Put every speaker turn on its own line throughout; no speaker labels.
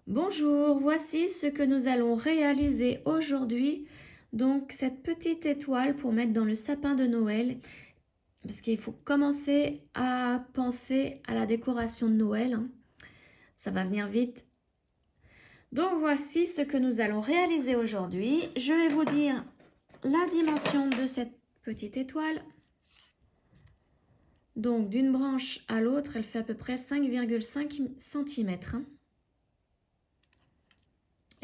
Bonjour, voici ce que nous allons réaliser aujourd'hui. Donc cette petite étoile pour mettre dans le sapin de Noël, parce qu'il faut commencer à penser à la décoration de Noël, hein. Ça va venir vite. Donc voici ce que nous allons réaliser aujourd'hui. Je vais vous dire la dimension de cette petite étoile. Donc d'une branche à l'autre, elle fait à peu près 5,5 cm.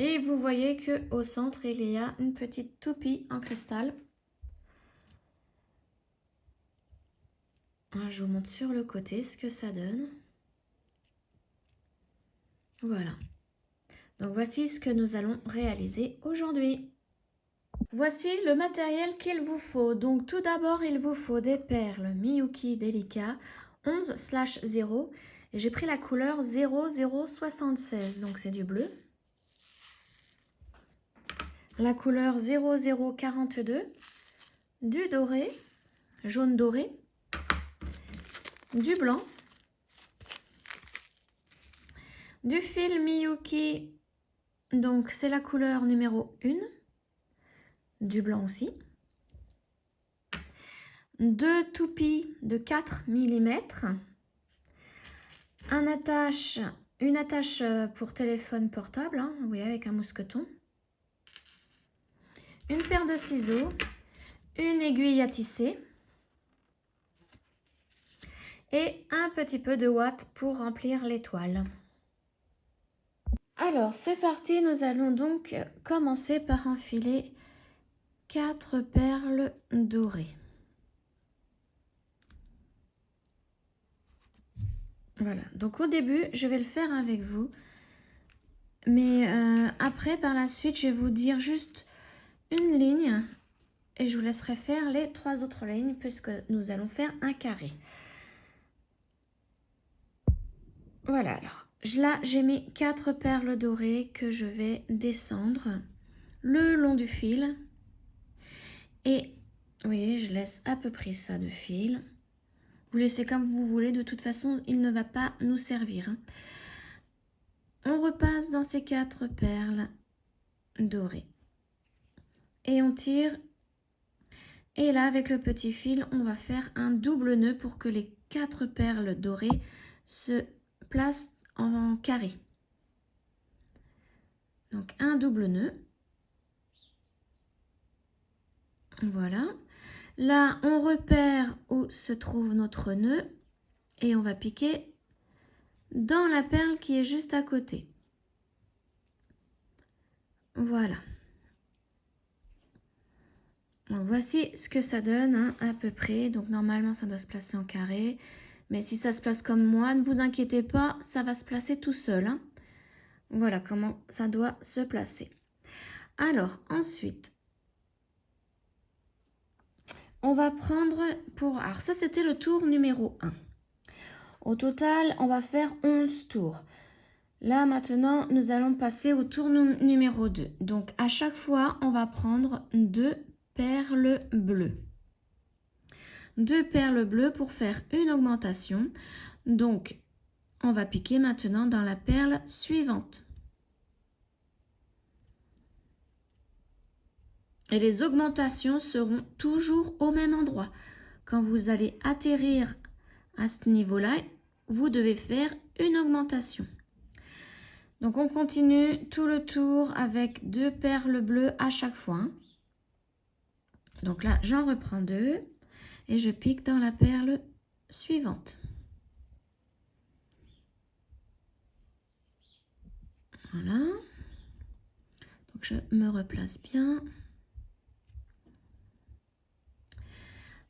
Et vous voyez qu'au centre, il y a une petite toupie en cristal. Je vous montre sur le côté ce que ça donne. Voilà. Donc voici ce que nous allons réaliser aujourd'hui. Voici le matériel qu'il vous faut. Donc tout d'abord, il vous faut des perles Miyuki Delica 11/0. Et j'ai pris la couleur 0076. Donc c'est du bleu. La couleur 0042. Du doré, jaune doré. Du blanc. Du fil Miyuki, donc c'est la couleur numéro 1, du blanc aussi. Deux toupies de 4 mm. Une attache pour téléphone portable, hein, oui, avec un mousqueton. Une paire de ciseaux. Une aiguille à tisser. Et un petit peu de ouate pour remplir l'étoile. Alors, c'est parti, nous allons donc commencer par enfiler 4 perles dorées. Voilà, donc au début, je vais le faire avec vous. Mais après, par la suite, je vais vous dire juste une ligne. Et je vous laisserai faire les 3 autres lignes puisque nous allons faire un carré. Voilà, alors là, j'ai mis 4 perles dorées que je vais descendre le long du fil. Et oui, je laisse à peu près ça de fil. Vous laissez comme vous voulez, de toute façon, il ne va pas nous servir. On repasse dans ces 4 perles dorées. Et on tire. Et là, avec le petit fil, on va faire un double nœud pour que les 4 perles dorées se placent en carré. Donc, un double nœud. Voilà. Là, on repère où se trouve notre nœud et on va piquer dans la perle qui est juste à côté. Voilà. Donc, voici ce que ça donne, hein, à peu près. Donc, normalement, ça doit se placer en carré. Mais si ça se place comme moi, ne vous inquiétez pas, ça va se placer tout seul, hein. Voilà comment ça doit se placer. Alors, ensuite, on va prendre pour... Alors, ça, c'était le tour numéro 1. Au total, on va faire 11 tours. Là, maintenant, nous allons passer au tour numéro 2. Donc, à chaque fois, on va prendre 2 perles bleues. 2 perles bleues pour faire une augmentation. Donc, on va piquer maintenant dans la perle suivante. Et les augmentations seront toujours au même endroit. Quand vous allez atterrir à ce niveau-là, vous devez faire une augmentation. Donc, on continue tout le tour avec 2 perles bleues à chaque fois. Donc là, j'en reprends 2 et je pique dans la perle suivante. Voilà. Donc, je me replace bien.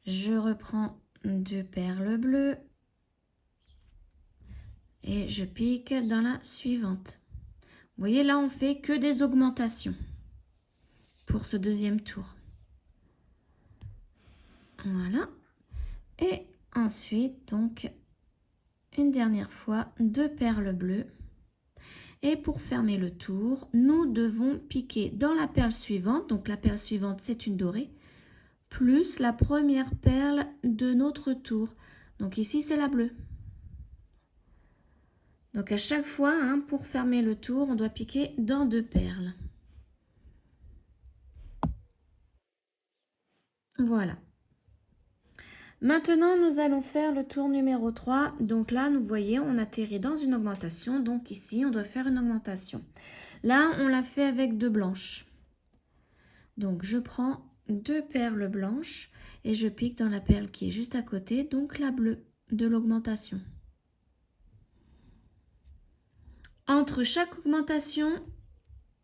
Je reprends 2 perles bleues et je pique dans la suivante. Vous voyez, là, on fait que des augmentations pour ce deuxième tour. Voilà. Et ensuite, donc, une dernière fois, 2 perles bleues. Et pour fermer le tour, nous devons piquer dans la perle suivante. Donc, la perle suivante, c'est une dorée, plus la première perle de notre tour. Donc, ici, c'est la bleue. Donc à chaque fois, hein, pour fermer le tour, on doit piquer dans 2 perles. Voilà. Maintenant, nous allons faire le tour numéro 3. Donc là, vous voyez, on atterrit dans une augmentation. Donc ici, on doit faire une augmentation. Là, on l'a fait avec 2 blanches. Donc je prends 2 perles blanches et je pique dans la perle qui est juste à côté, donc la bleue de l'augmentation. Entre chaque augmentation,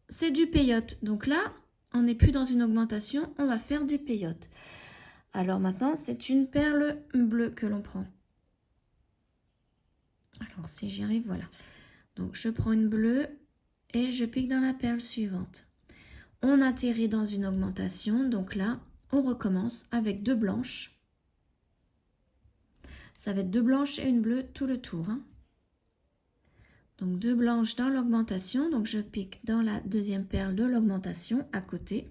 c'est du peyote. Donc là, on n'est plus dans une augmentation, on va faire du peyote. Alors maintenant, c'est une perle bleue que l'on prend. Alors si j'y arrive, voilà. Donc je prends une bleue et je pique dans la perle suivante. On atterrit dans une augmentation, donc là, on recommence avec 2 blanches. Ça va être 2 blanches et une bleue tout le tour. Hein. Donc 2 blanches dans l'augmentation, donc je pique dans la deuxième perle de l'augmentation à côté.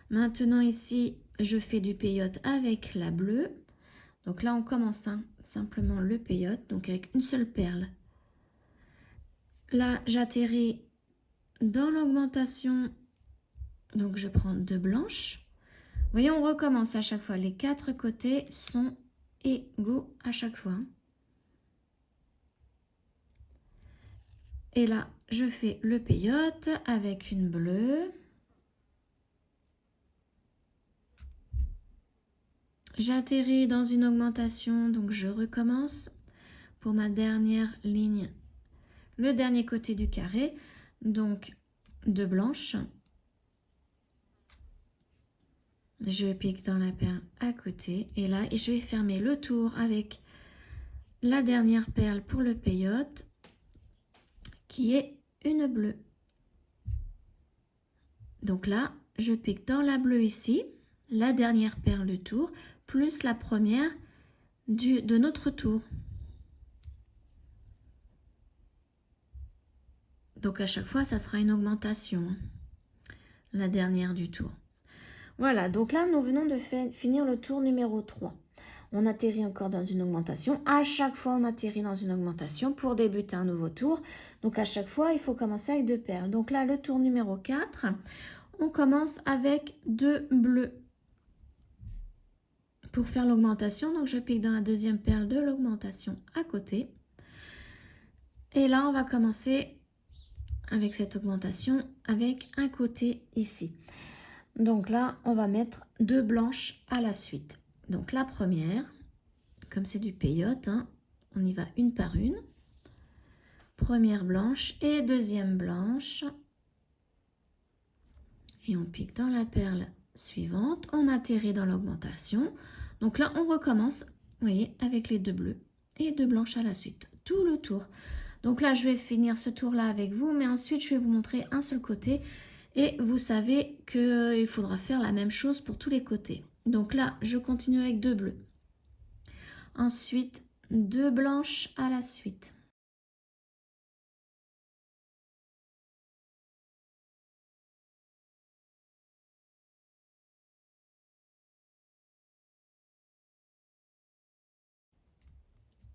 Maintenant ici, je fais du peyote avec la bleue. Donc là, on commence hein, simplement le peyote, donc avec une seule perle. Là, j'atterris dans l'augmentation, donc je prends 2 blanches. Vous voyez, on recommence à chaque fois. Les 4 côtés sont égaux à chaque fois. Et là, je fais le peyote avec une bleue. J'atterris dans une augmentation, donc je recommence pour ma dernière ligne, le dernier côté du carré, donc 2 blanches. Je pique dans la perle à côté et là, je vais fermer le tour avec la dernière perle pour le peyote qui est une bleue. Donc là, je pique dans la bleue ici, la dernière perle du tour, plus la première de notre tour. Donc à chaque fois, ça sera une augmentation, hein, la dernière du tour. Voilà, donc là, nous venons de finir le tour numéro 3. On atterrit encore dans une augmentation. À chaque fois, on atterrit dans une augmentation pour débuter un nouveau tour. Donc à chaque fois, il faut commencer avec 2 perles. Donc là, le tour numéro 4, on commence avec 2 bleus. Pour faire l'augmentation, donc je pique dans la deuxième perle de l'augmentation à côté. Et là, on va commencer avec cette augmentation avec un côté ici. Donc là, on va mettre 2 blanches à la suite. Donc la première, comme c'est du peyote, hein, on y va une par une. Première blanche et deuxième blanche. Et on pique dans la perle suivante. On atterrit dans l'augmentation. Donc là, on recommence, vous voyez, avec les 2 bleus et 2 blanches à la suite. Tout le tour. Donc là, je vais finir ce tour-là avec vous, mais ensuite, je vais vous montrer un seul côté. Et vous savez qu'il faudra faire la même chose pour tous les côtés. Donc là, je continue avec 2 bleus. Ensuite, 2 blanches à la suite.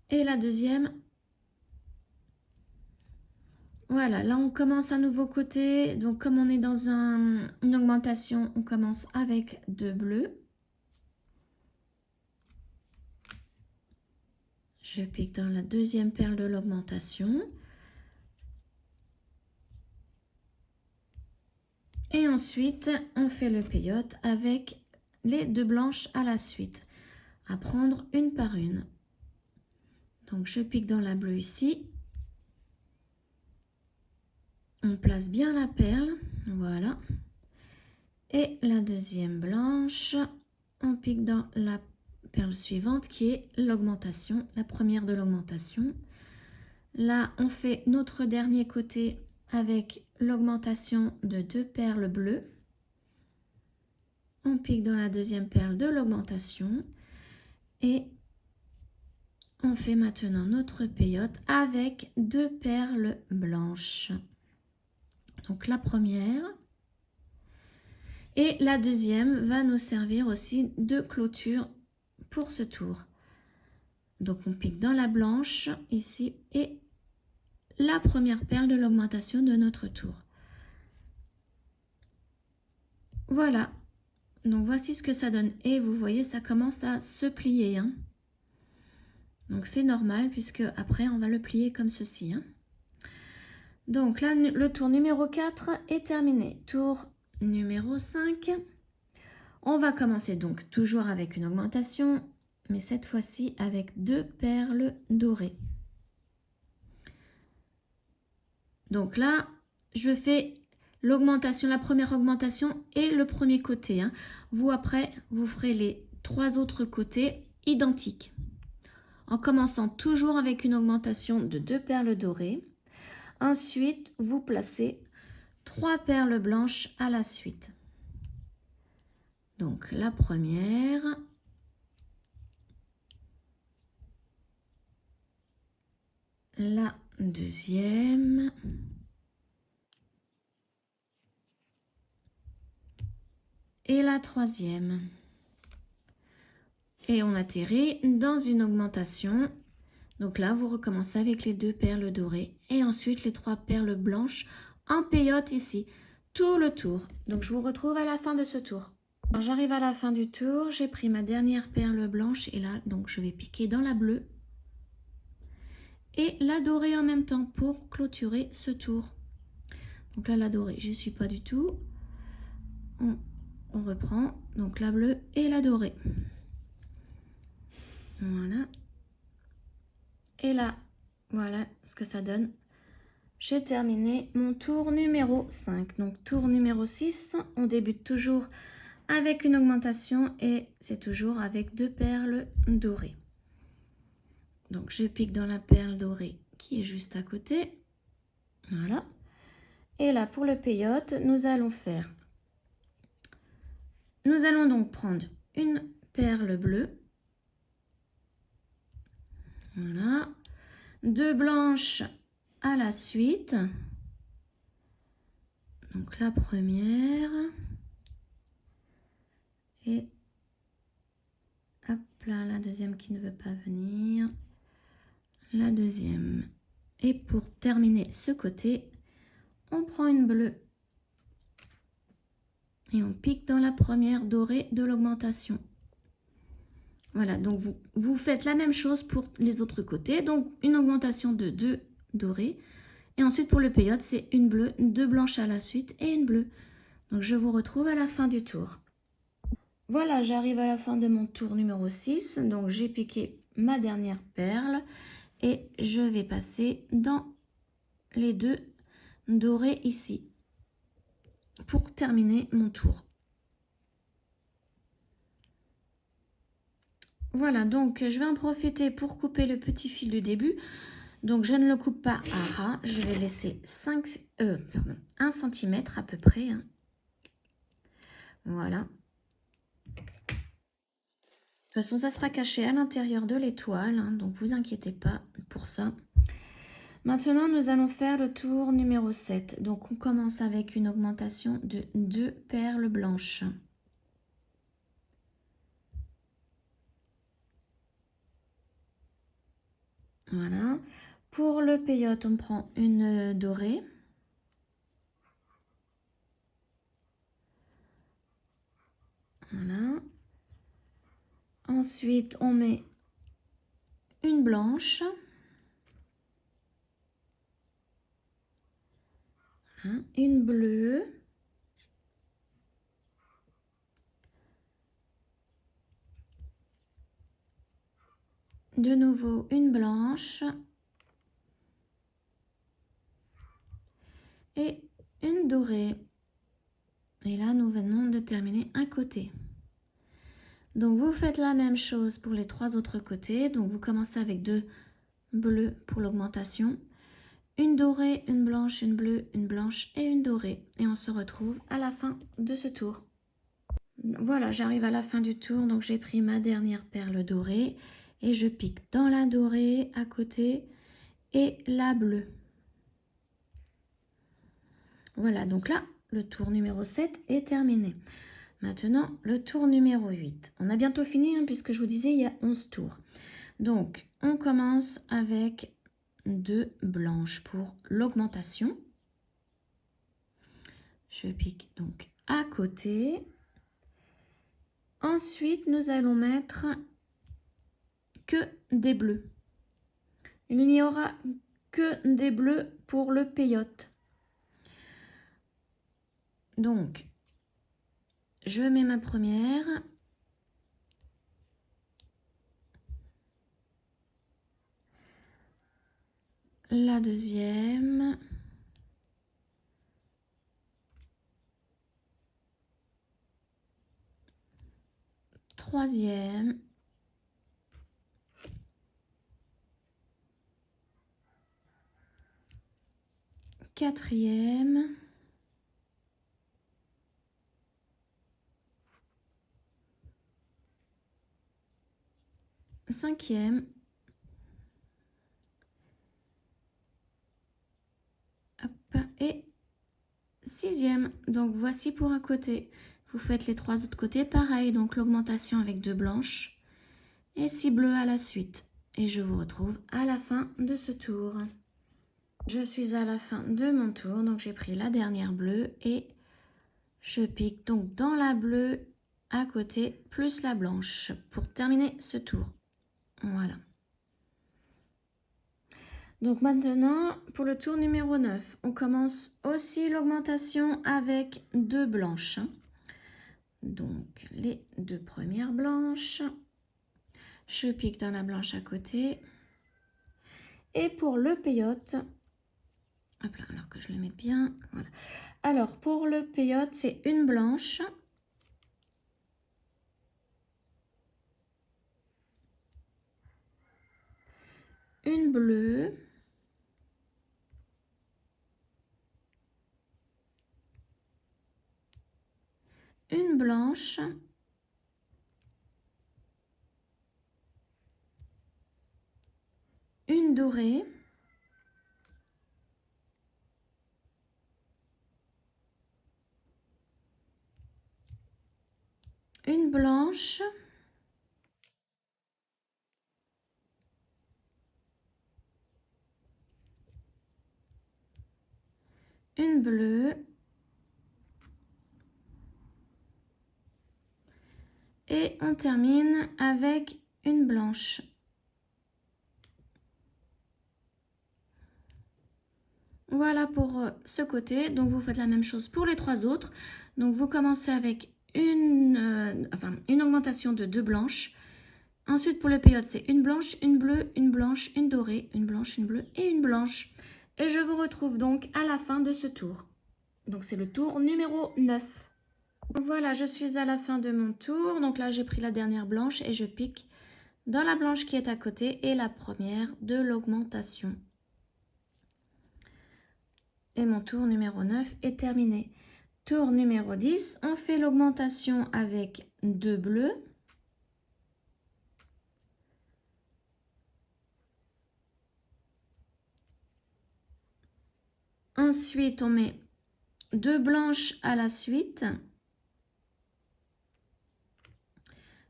Et la deuxième. Voilà, là on commence un nouveau côté. Donc comme on est dans une augmentation, on commence avec 2 bleus. Je pique dans la deuxième perle de l'augmentation. Et ensuite, on fait le peyote avec les 2 blanches à la suite, à prendre une par une. Donc je pique dans la bleue ici. On place bien la perle, voilà. Et la deuxième blanche, on pique dans la perle suivante qui est l'augmentation, la première de l'augmentation. Là, on fait notre dernier côté avec l'augmentation de 2 perles bleues. On pique dans la deuxième perle de l'augmentation et on fait maintenant notre peyote avec 2 perles blanches. Donc la première et la deuxième va nous servir aussi de clôture pour ce tour. Donc on pique dans la blanche ici et la première perle de l'augmentation de notre tour. Voilà, donc voici ce que ça donne. Et vous voyez, ça commence à se plier, hein. Donc c'est normal puisque après on va le plier comme ceci, hein. Donc là, le tour numéro 4 est terminé. Tour numéro 5. On va commencer donc toujours avec une augmentation, mais cette fois-ci avec 2 perles dorées. Donc là, je fais l'augmentation, la première augmentation et le premier côté, hein. Vous, après, vous ferez les 3 autres côtés identiques. En commençant toujours avec une augmentation de 2 perles dorées. Ensuite, vous placez 3 perles blanches à la suite. Donc la première, la deuxième et la troisième. Et on atterrit dans une augmentation. Donc là, vous recommencez avec les 2 perles dorées et ensuite les 3 perles blanches en peyote ici, tout le tour. Donc je vous retrouve à la fin de ce tour. J'arrive à la fin du tour, j'ai pris ma dernière perle blanche et là, donc je vais piquer dans la bleue et la dorée en même temps pour clôturer ce tour. Donc là, la dorée, je ne suis pas du tout. On reprend, donc la bleue et la dorée. Voilà. Et là, voilà ce que ça donne. J'ai terminé mon tour numéro 5. Donc tour numéro 6, on débute toujours avec une augmentation et c'est toujours avec 2 perles dorées. Donc je pique dans la perle dorée qui est juste à côté. Voilà. Et là pour le peyote, nous allons donc prendre une perle bleue. Voilà. 2 blanches à la suite. Donc la première. Et hop là, la deuxième qui ne veut pas venir. La deuxième. Et pour terminer ce côté, on prend une bleue. Et on pique dans la première dorée de l'augmentation. Voilà, donc vous faites la même chose pour les autres côtés. Donc une augmentation de 2 dorées. Et ensuite pour le peyote, c'est une bleue, 2 blanches à la suite et une bleue. Donc je vous retrouve à la fin du tour. Voilà, j'arrive à la fin de mon tour numéro 6. Donc j'ai piqué ma dernière perle et je vais passer dans les 2 dorés ici pour terminer mon tour. Voilà, donc je vais en profiter pour couper le petit fil du début. Donc je ne le coupe pas à ras, je vais laisser 1 cm à peu près, hein. Voilà. De toute façon, ça sera caché à l'intérieur de l'étoile, hein, donc vous inquiétez pas pour ça. Maintenant, nous allons faire le tour numéro 7. Donc on commence avec une augmentation de 2 perles blanches. Voilà. Pour le peyote, on prend une dorée. Voilà. Ensuite, on met une blanche. Voilà. Une bleue. De nouveau, une blanche. Et une dorée. Et là, nous venons de terminer un côté. Donc, vous faites la même chose pour les 3 autres côtés. Donc, vous commencez avec 2 bleus pour l'augmentation. Une dorée, une blanche, une bleue, une blanche et une dorée. Et on se retrouve à la fin de ce tour. Voilà, j'arrive à la fin du tour. Donc, j'ai pris ma dernière perle dorée. Et je pique dans la dorée à côté et la bleue. Voilà, donc là, le tour numéro 7 est terminé. Maintenant, le tour numéro 8. On a bientôt fini, hein, puisque je vous disais, il y a 11 tours. Donc, on commence avec 2 blanches pour l'augmentation. Je pique donc à côté. Ensuite, nous allons mettre que des bleus. Il n'y aura que des bleus pour le peyote. Donc, je mets ma première. La deuxième. Troisième. Quatrième. Cinquième. Hop, et sixième. Donc voici pour un côté. Vous faites les 3 autres côtés pareil. Donc l'augmentation avec 2 blanches et 6 bleus à la suite. Et je vous retrouve à la fin de ce tour. Je suis à la fin de mon tour. Donc j'ai pris la dernière bleue et je pique donc dans la bleue à côté plus la blanche pour terminer ce tour. Voilà. Donc maintenant, pour le tour numéro 9, on commence aussi l'augmentation avec 2 blanches. Donc les 2 premières blanches. Je pique dans la blanche à côté. Et pour le peyote, hop là, alors que je le mette bien. Voilà. Alors pour le peyote, c'est une blanche. Une bleue. Une blanche. Une dorée. Une blanche. Une bleue. Et on termine avec une blanche. Voilà pour ce côté. Donc vous faites la même chose pour les 3 autres. Donc vous commencez avec une augmentation de 2 blanches. Ensuite pour le peyote, c'est une blanche, une bleue, une blanche, une dorée, une blanche, une bleue et une blanche. Et je vous retrouve donc à la fin de ce tour. Donc c'est le tour numéro 9. Voilà, je suis à la fin de mon tour. Donc là, j'ai pris la dernière blanche et je pique dans la blanche qui est à côté et la première de l'augmentation. Et mon tour numéro 9 est terminé. Tour numéro 10, on fait l'augmentation avec 2 bleus. Ensuite, on met 2 blanches à la suite.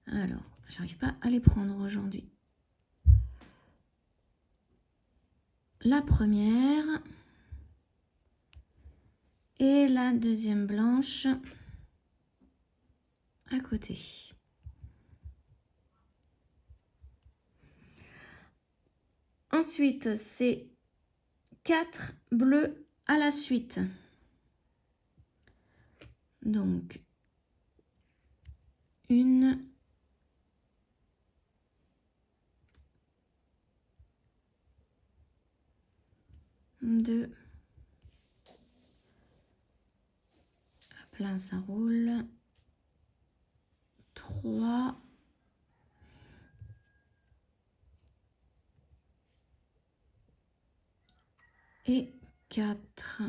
Alors, j'arrive pas à les prendre aujourd'hui. La première et la deuxième blanche à côté. Ensuite, c'est 4 bleus à la suite. Donc, une, deux, hop là, ça roule, 3, et 4.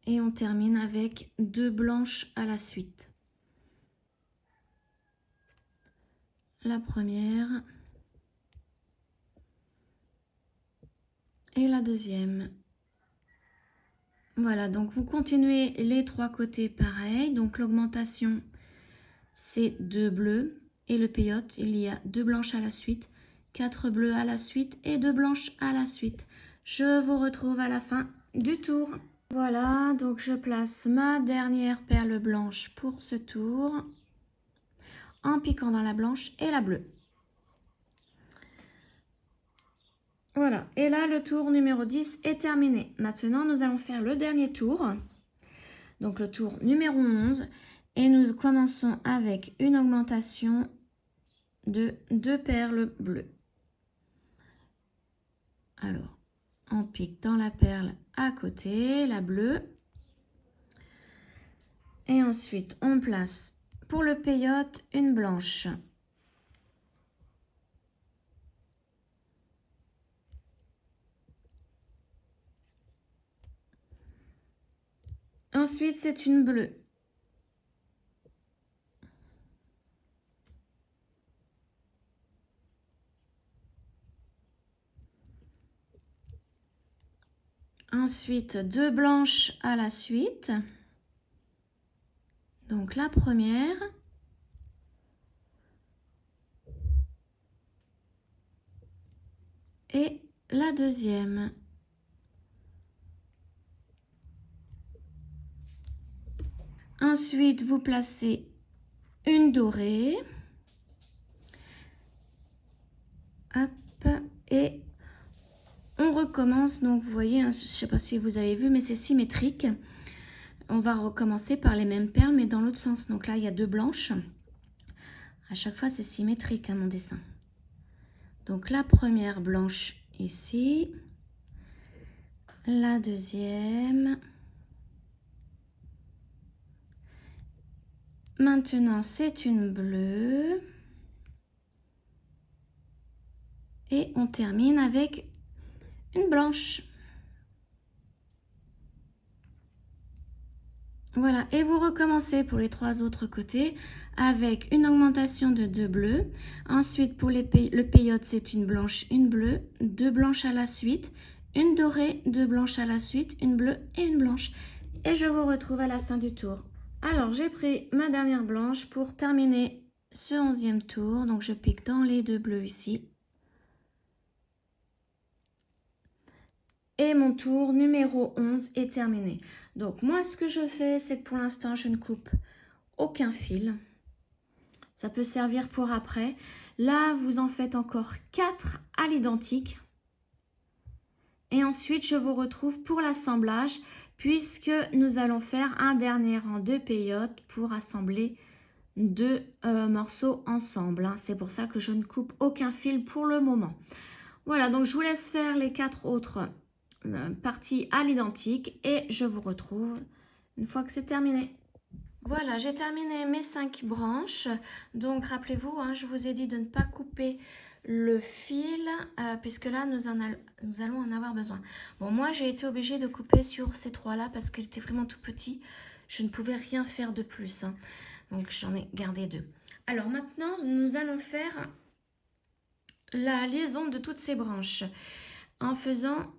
Et on termine avec 2 blanches à la suite. La première et la deuxième. Voilà, donc vous continuez les 3 côtés pareil. Donc l'augmentation, c'est 2 bleus. Et le peyote, il y a 2 blanches à la suite. 4 bleus à la suite et 2 blanches à la suite. Je vous retrouve à la fin du tour. Voilà, donc je place ma dernière perle blanche pour ce tour en piquant dans la blanche et la bleue. Voilà, et là le tour numéro 10 est terminé. Maintenant nous allons faire le dernier tour, donc le tour numéro 11, et nous commençons avec une augmentation de 2 perles bleues. Alors, on pique dans la perle à côté, la bleue. Et ensuite, on place pour le peyote une blanche. Ensuite, c'est une bleue. Ensuite, 2 blanches à la suite. Donc la première. Et la deuxième. Ensuite, vous placez une dorée. Hop, et on recommence. Donc, vous voyez, hein, je ne sais pas si vous avez vu, mais c'est symétrique. On va recommencer par les mêmes perles, mais dans l'autre sens. Donc là, il y a 2 blanches. À chaque fois, c'est symétrique, hein, mon dessin. Donc la première blanche ici. La deuxième. Maintenant, c'est une bleue. Et on termine avec une blanche. Voilà, et vous recommencez pour les 3 autres côtés avec une augmentation de 2 bleus. Ensuite, pour le peyote, c'est une blanche, une bleue, 2 blanches à la suite, une dorée, 2 blanches à la suite, une bleue et une blanche. Et je vous retrouve à la fin du tour. Alors, j'ai pris ma dernière blanche pour terminer ce 11e tour. Donc, je pique dans les 2 bleus ici. Et mon tour numéro 11 est terminé. Donc moi, ce que je fais, c'est que pour l'instant, je ne coupe aucun fil. Ça peut servir pour après. Là, vous en faites encore 4 à l'identique. Et ensuite, je vous retrouve pour l'assemblage, puisque nous allons faire un dernier rang de peyote pour assembler 2 morceaux ensemble, hein. C'est pour ça que je ne coupe aucun fil pour le moment. Voilà, donc je vous laisse faire les 4 autres partie à l'identique et je vous retrouve une fois que c'est terminé. Voilà, j'ai terminé mes 5 branches. Donc rappelez-vous, hein, je vous ai dit de ne pas couper le fil puisque là nous allons en avoir besoin. Bon, moi j'ai été obligée de couper sur ces 3 là parce qu'il était vraiment tout petit. Je ne pouvais rien faire de plus, hein. Donc j'en ai gardé 2. Alors maintenant nous allons faire la liaison de toutes ces branches en faisant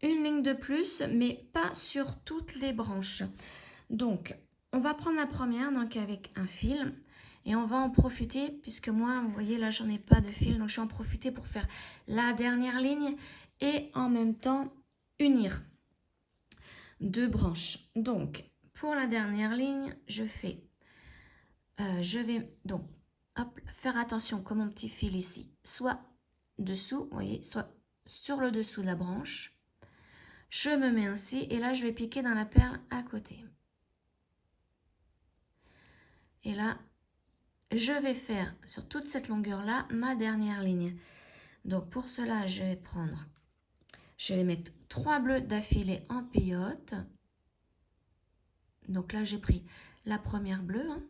une ligne de plus, mais pas sur toutes les branches. Donc, on va prendre la première, donc avec un fil, et on va en profiter, puisque moi, vous voyez, là, j'en ai pas de fil, donc je vais en profiter pour faire la dernière ligne, et en même temps, unir 2 branches. Donc, pour la dernière ligne, je vais donc, hop, faire attention, comme mon petit fil ici, soit dessous, vous voyez, soit sur le dessous de la branche. Je me mets ainsi et là je vais piquer dans la perle à côté. Et là, je vais faire sur toute cette longueur là ma dernière ligne. Donc pour cela, je vais mettre 3 bleus d'affilée en peyote. Donc là, j'ai pris la première bleue, hein.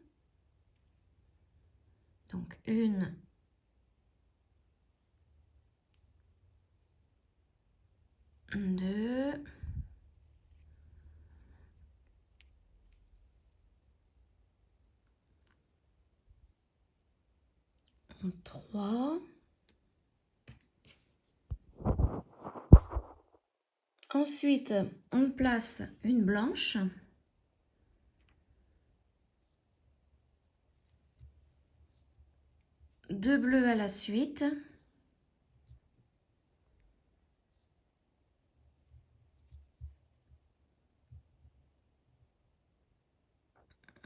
Donc 1, 2, 3. Ensuite, on place une blanche. Deux bleus à la suite.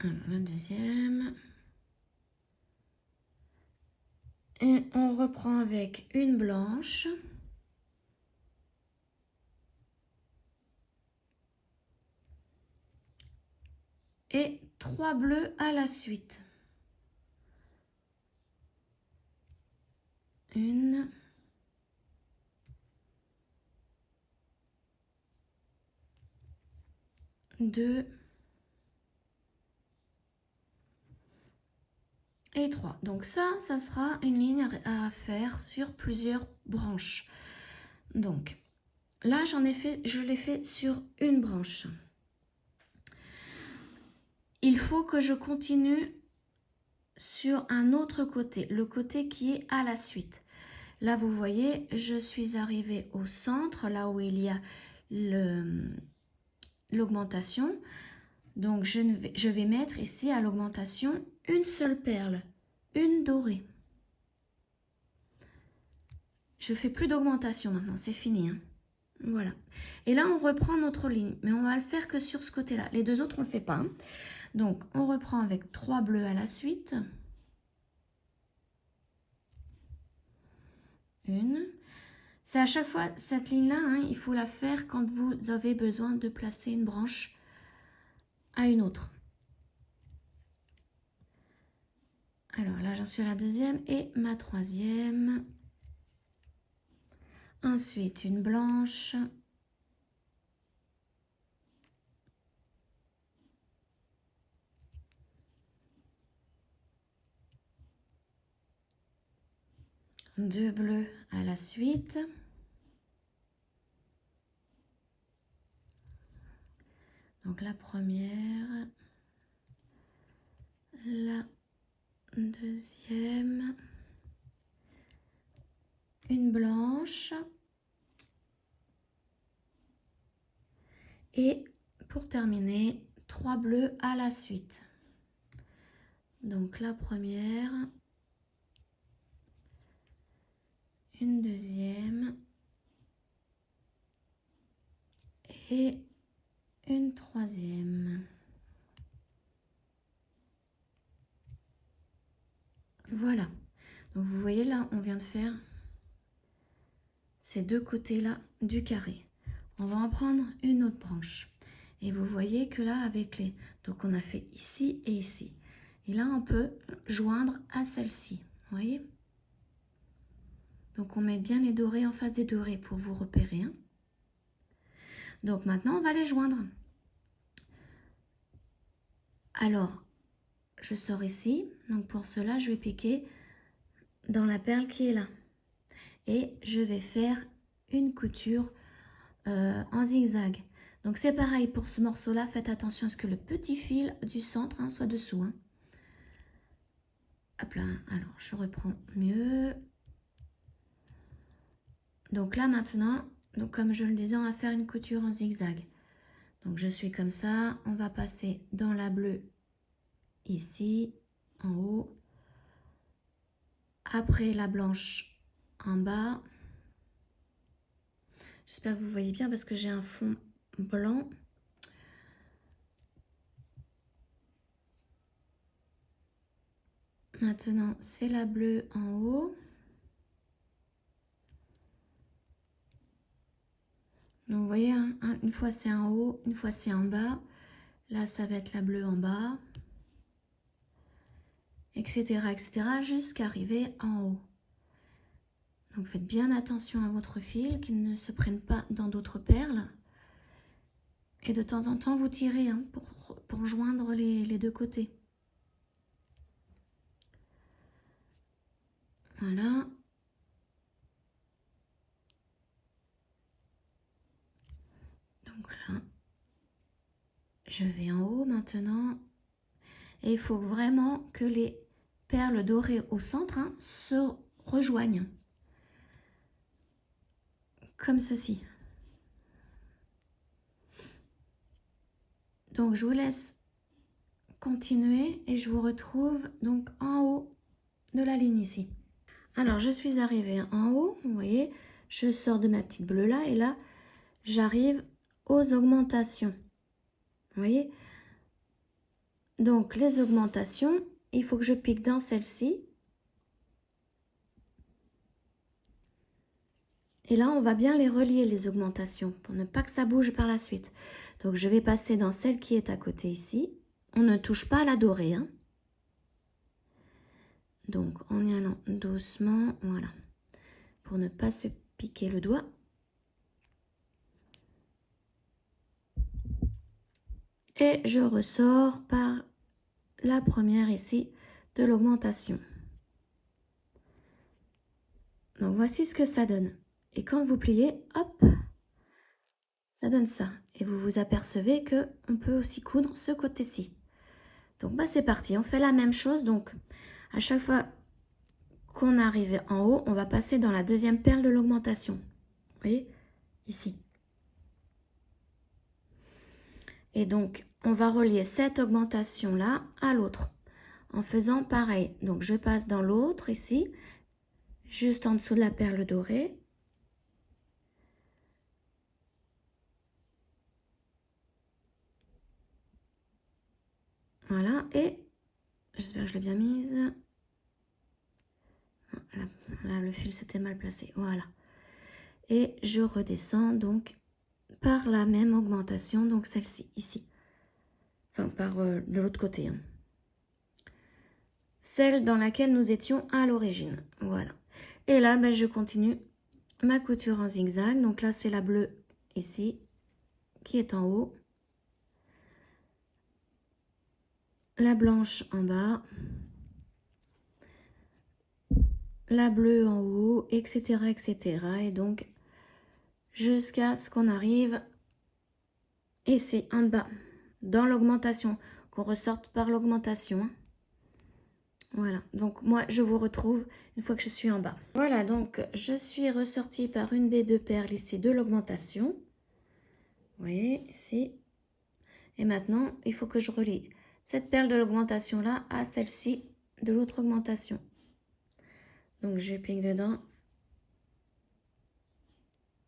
Alors, la deuxième. Et on reprend avec une blanche. Et 3 bleus à la suite. Une. Deux. Et 3. Donc ça sera une ligne à faire sur plusieurs branches. Donc là, je l'ai fait sur une branche. Il faut que je continue sur un autre côté, le côté qui est à la suite. Là, vous voyez, je suis arrivée au centre, là où il y a l'augmentation. Donc, je vais mettre ici à l'augmentation une seule perle, une dorée. Je fais plus d'augmentation maintenant, c'est fini, hein. Voilà. Et là, on reprend notre ligne, mais on va le faire que sur ce côté-là. Les deux autres, on ne le fait pas, hein. Donc, on reprend avec 3 bleus à la suite. Une. C'est à chaque fois, cette ligne-là, hein, il faut la faire quand vous avez besoin de placer une branche à une autre. Alors là, j'en suis à la deuxième et ma troisième. Ensuite, une blanche. Deux bleus à la suite. Donc la première, la deuxième, une blanche et pour terminer, 3 bleus à la suite. Donc la première, une deuxième et une troisième. Voilà. Donc vous voyez là, on vient de faire ces deux côtés-là du carré. On va en prendre une autre branche. Et vous voyez que là, avec les... Donc on a fait ici et ici. Et là, on peut joindre à celle-ci. Vous voyez? Donc on met bien les dorés en face des dorés pour vous repérer, hein. Donc maintenant, on va les joindre. Alors, je sors ici. Donc pour cela, je vais piquer dans la perle qui est là. Et je vais faire une couture en zigzag. Donc c'est pareil pour ce morceau-là. Faites attention à ce que le petit fil du centre, hein, soit dessous, hein. Hop là. Alors, je reprends mieux. Donc là maintenant, donc comme je le disais, on va faire une couture en zigzag. Donc je suis comme ça. On va passer dans la bleue ici, en haut. Après la blanche en bas. J'espère que vous voyez bien parce que j'ai un fond blanc. Maintenant, c'est la bleue en haut. Donc, vous voyez, hein, une fois c'est en haut, une fois c'est en bas. Là, ça va être la bleue en bas. Etc. etc. jusqu'à arriver en haut. Donc, faites bien attention à votre fil, qu'il ne se prenne pas dans d'autres perles. Et de temps en temps, vous tirez, hein, pour joindre les deux côtés. Voilà. Donc là, je vais en haut maintenant. Et il faut vraiment que les perles dorées au centre, hein, se rejoignent. Comme ceci. Donc je vous laisse continuer et je vous retrouve donc en haut de la ligne ici. Alors je suis arrivée en haut, vous voyez, je sors de ma petite bleue là et là j'arrive aux augmentations. Vous voyez? Donc les augmentations, il faut que je pique dans celle-ci. Et là, on va bien les relier, les augmentations, pour ne pas que ça bouge par la suite. Donc, je vais passer dans celle qui est à côté ici. On ne touche pas à la dorée, hein. Donc, en y allant doucement, voilà. Pour ne pas se piquer le doigt. Et je ressors par la première ici de l'augmentation. Donc, voici ce que ça donne. Et quand vous pliez, hop, ça donne ça. Et vous vous apercevez qu'on peut aussi coudre ce côté-ci. Donc, bah, c'est parti. On fait la même chose. Donc, à chaque fois qu'on arrive en haut, on va passer dans la deuxième perle de l'augmentation. Vous voyez, ici. Et donc, on va relier cette augmentation-là à l'autre en faisant pareil. Donc, je passe dans l'autre ici, juste en dessous de la perle dorée. Voilà, et j'espère que je l'ai bien mise. Là, le fil s'était mal placé. Voilà. Et je redescends donc par la même augmentation, donc celle-ci, ici. Enfin, par de l'autre côté. Hein. Celle dans laquelle nous étions à l'origine. Voilà. Et là, ben, je continue ma couture en zigzag. Donc là, c'est la bleue ici qui est en haut. La blanche en bas. La bleue en haut, etc., etc. Et donc, jusqu'à ce qu'on arrive ici, en bas, dans l'augmentation, qu'on ressorte par l'augmentation. Voilà, donc moi, je vous retrouve une fois que je suis en bas. Voilà, donc je suis ressortie par une des deux perles ici de l'augmentation. Vous voyez, ici. Et maintenant, il faut que je relie cette perle de l'augmentation-là à celle-ci de l'autre augmentation. Donc, je pique dedans.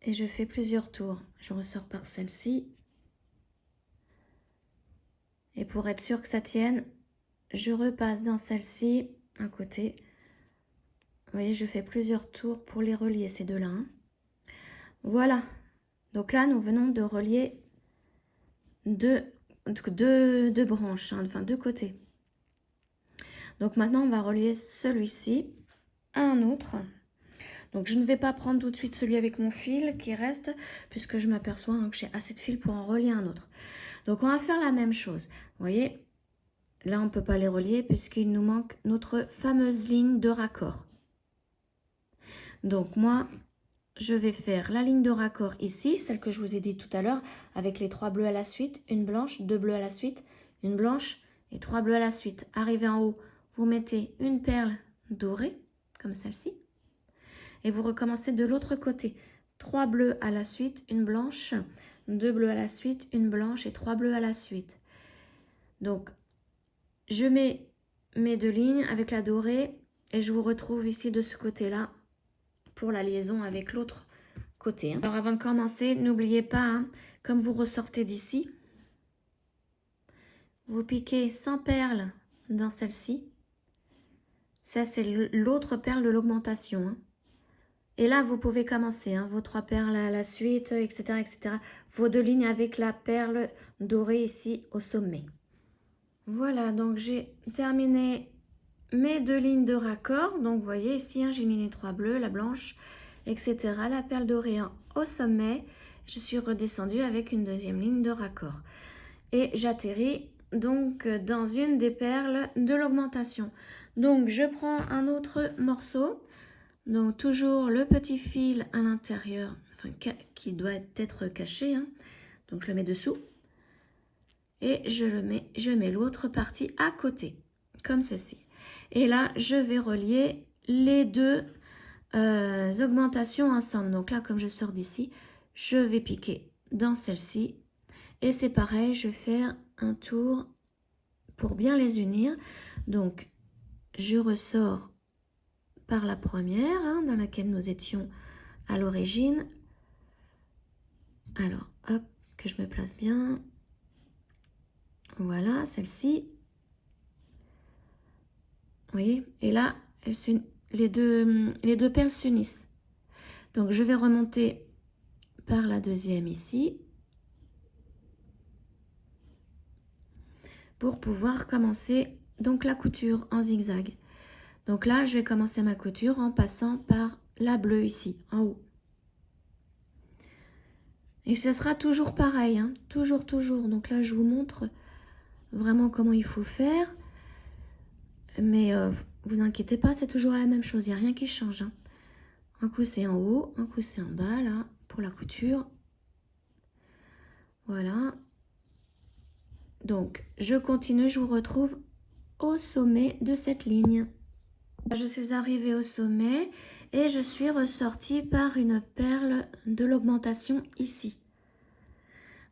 Et je fais plusieurs tours. Je ressors par celle-ci. Et pour être sûr que ça tienne, je repasse dans celle-ci, à côté. Vous voyez, je fais plusieurs tours pour les relier, ces deux-là. Hein. Voilà. Donc là, nous venons de relier deux branches, hein, enfin deux côtés. Donc maintenant, on va relier celui-ci à un autre. Donc je ne vais pas prendre tout de suite celui avec mon fil qui reste, puisque je m'aperçois hein, que j'ai assez de fil pour en relier un autre. Donc on va faire la même chose. Vous voyez, là on ne peut pas les relier puisqu'il nous manque notre fameuse ligne de raccord. Donc moi, je vais faire la ligne de raccord ici, celle que je vous ai dit tout à l'heure, avec les 3 bleus à la suite, une blanche, 2 bleus à la suite, une blanche et 3 bleus à la suite. Arrivé en haut, vous mettez une perle dorée, comme celle-ci, et vous recommencez de l'autre côté. 3 bleus à la suite, une blanche, 2 bleus à la suite, une blanche et 3 bleus à la suite. Donc, je mets mes deux lignes avec la dorée et je vous retrouve ici de ce côté-là pour la liaison avec l'autre côté. Hein. Alors, avant de commencer, n'oubliez pas, hein, comme vous ressortez d'ici, vous piquez 100 perles dans celle-ci. Ça, c'est l'autre perle de l'augmentation. Hein. Et là, vous pouvez commencer, hein, vos 3 perles à la suite, etc., etc. Vos 2 lignes avec la perle dorée ici au sommet. Voilà, donc j'ai terminé mes 2 lignes de raccord. Donc, vous voyez ici, hein, j'ai mis les 3 bleus, la blanche, etc. La perle dorée au sommet. Je suis redescendue avec une deuxième ligne de raccord. Et j'atterris donc dans une des perles de l'augmentation. Donc, je prends un autre morceau. Donc, toujours le petit fil à l'intérieur, enfin, qui doit être caché. Hein. Donc, je le mets dessous. Et je mets l'autre partie à côté, comme ceci. Et là, je vais relier les deux augmentations ensemble. Donc là, comme je sors d'ici, je vais piquer dans celle-ci. Et c'est pareil, je vais faire un tour pour bien les unir. Donc, je ressors par la première, hein, dans laquelle nous étions à l'origine. Alors, hop, que je me place bien. Voilà, celle-ci. voyez, et là, les deux perles s'unissent. Donc, je vais remonter par la deuxième ici pour pouvoir commencer donc la couture en zigzag. Donc là, je vais commencer ma couture en passant par la bleue ici, en haut. Et ce sera toujours pareil, hein, toujours. Donc là, je vous montre vraiment comment il faut faire. Mais vous inquiétez pas, c'est toujours la même chose, il n'y a rien qui change. Hein. Un coup c'est en haut, un coup c'est en bas, là, pour la couture. Voilà. Donc, je continue, je vous retrouve au sommet de cette ligne. Je suis arrivée au sommet et je suis ressortie par une perle de l'augmentation ici.